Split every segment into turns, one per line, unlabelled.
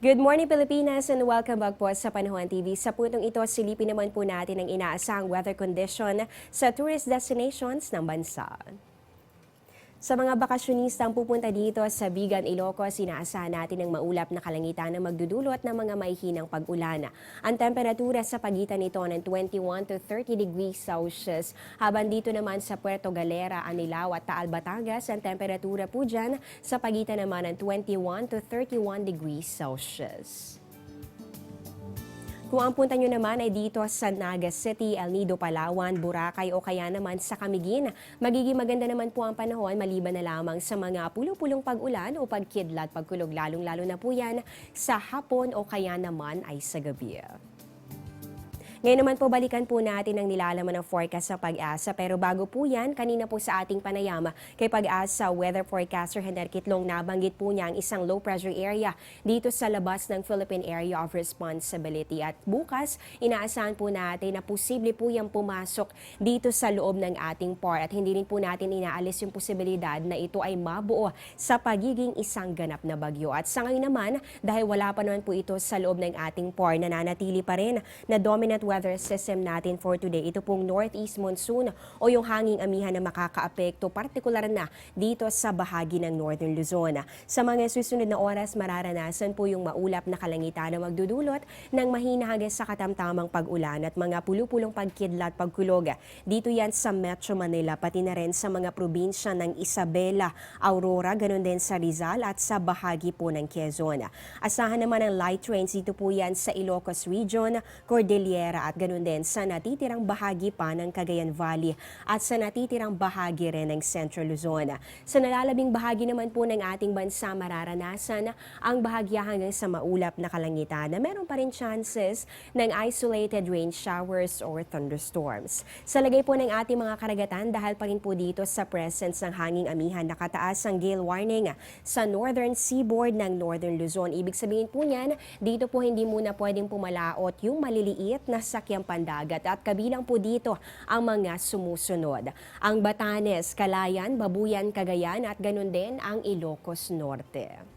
Good morning Pilipinas and welcome back po sa Panahon TV. Sa puntong ito, silipin naman po natin ang inaasahang weather condition sa tourist destinations ng bansa. Sa mga bakasyonistang pupunta dito sa Vigan, Ilocos, inaasahan natin ang maulap na kalangitan na magdudulot ng mga mahihinang pag-ulan. Ang temperatura sa pagitan nito ng 21 to 30 degrees Celsius. Habang dito naman sa Puerto Galera, Anilao at Taal, Batangas, ang temperatura po dyan sa pagitan naman ng 21 to 31 degrees Celsius. Kung ang punta nyo naman ay dito sa Naga City, El Nido, Palawan, Boracay o kaya naman sa Camiguin, magiging maganda naman po ang panahon maliban na lamang sa mga pulo-pulong pag-ulan o pagkidlat, pagkulog, lalong-lalo na po yan sa hapon o kaya naman ay sa gabi. Ngayon naman po balikan po natin ang nilalaman ng forecast sa Pag-asa. Pero bago po yan, kanina po sa ating panayama kay Pag-asa weather forecaster Henry Kitlong, nabanggit po niya ang isang low pressure area dito sa labas ng Philippine Area of Responsibility. At bukas, inaasahan po natin na posible po yung pumasok dito sa loob ng ating PAR. At hindi rin po natin inaalis yung posibilidad na ito ay mabuo sa pagiging isang ganap na bagyo. At sa ngayon naman, dahil wala pa naman po ito sa loob ng ating PAR, nananatili pa rin na dominant weather system natin for today. Ito pong northeast monsoon o yung hanging amihan na makakaapekto partikular na dito sa bahagi ng Northern Luzon. Sa mga susunod na oras, mararanasan po yung maulap na kalangitan na magdudulot ng mahina hanggang sa katamtamang pag-ulan at mga pulupulong pagkidlat, pagkulog. Dito yan sa Metro Manila, pati na rin sa mga probinsya ng Isabela, Aurora, ganun din sa Rizal at sa bahagi po ng Quezon. Asahan naman ang light rains dito po yan sa Ilocos Region, Cordillera at ganun din sa natitirang bahagi pa ng Cagayan Valley at sa natitirang bahagi rin ng Central Luzon. Sa nalalabing bahagi naman po ng ating bansa, mararanasan ang bahagya hanggang sa maulap na kalangitan na meron pa rin chances ng isolated rain showers or thunderstorms. Sa lagay po ng ating mga karagatan, dahil pa rin po dito sa presence ng hanging amihan, nakataas ang gale warning sa northern seaboard ng Northern Luzon. Ibig sabihin po niyan, dito po hindi muna pwedeng pumalaot yung maliliit na sakyang pandagat at kabilang po dito ang mga sumusunod. Ang Batanes, Calayan, Babuyan, Cagayan at ganun din ang Ilocos Norte.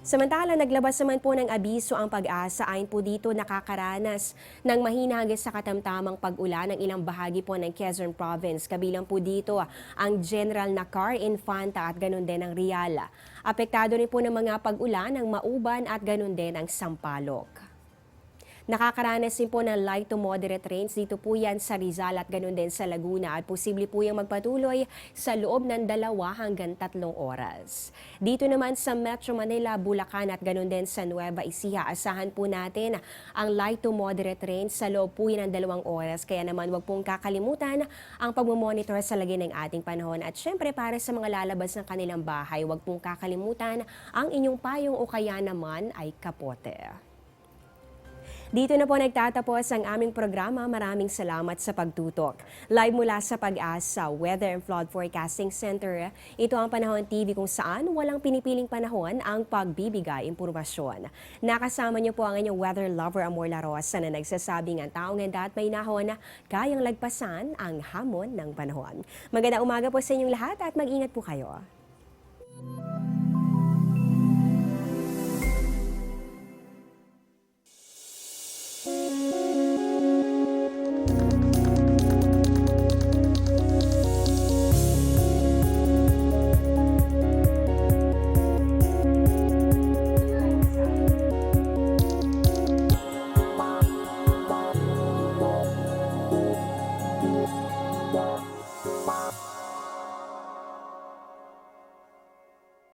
Samantala, naglabas naman po ng abiso ang Pag-asa. Ayon po dito, nakakaranas ng mahina hanggang sa katamtamang pag-ulan ng ilang bahagi po ng Quezon Province. Kabilang po dito ang General Nacar, Infanta at ganun din ang Real. Apektado rin po ng mga pag-ulan ng Mauban at ganun din ang Sampaloc. Nakakaranas din po ng light to moderate rains dito po yan sa Rizal at ganun din sa Laguna at posible po yung magpatuloy sa loob ng 2 hanggang 3 oras. Dito naman sa Metro Manila, Bulacan at ganun din sa Nueva Ecija, asahan po natin ang light to moderate rains sa loob po yan ng 2 oras. Kaya naman wag pong kakalimutan ang pagmamonitor sa lagay ng ating panahon. At syempre para sa mga lalabas ng kanilang bahay, wag pong kakalimutan ang inyong payong o kaya naman ay kapote. Dito na po nagtatapos ang aming programa. Maraming salamat sa pagtutok. Live mula sa Pag-asa Weather and Flood Forecasting Center, ito ang Panahon TV kung saan walang pinipiling panahon ang pagbibigay impormasyon. Nakasama niyo po ang inyong weather lover Amor La Rosa na nagsasabing ang taong handa at may nahon na kayang lagpasan ang hamon ng panahon. Magandang umaga po sa inyong lahat at mag-ingat po kayo.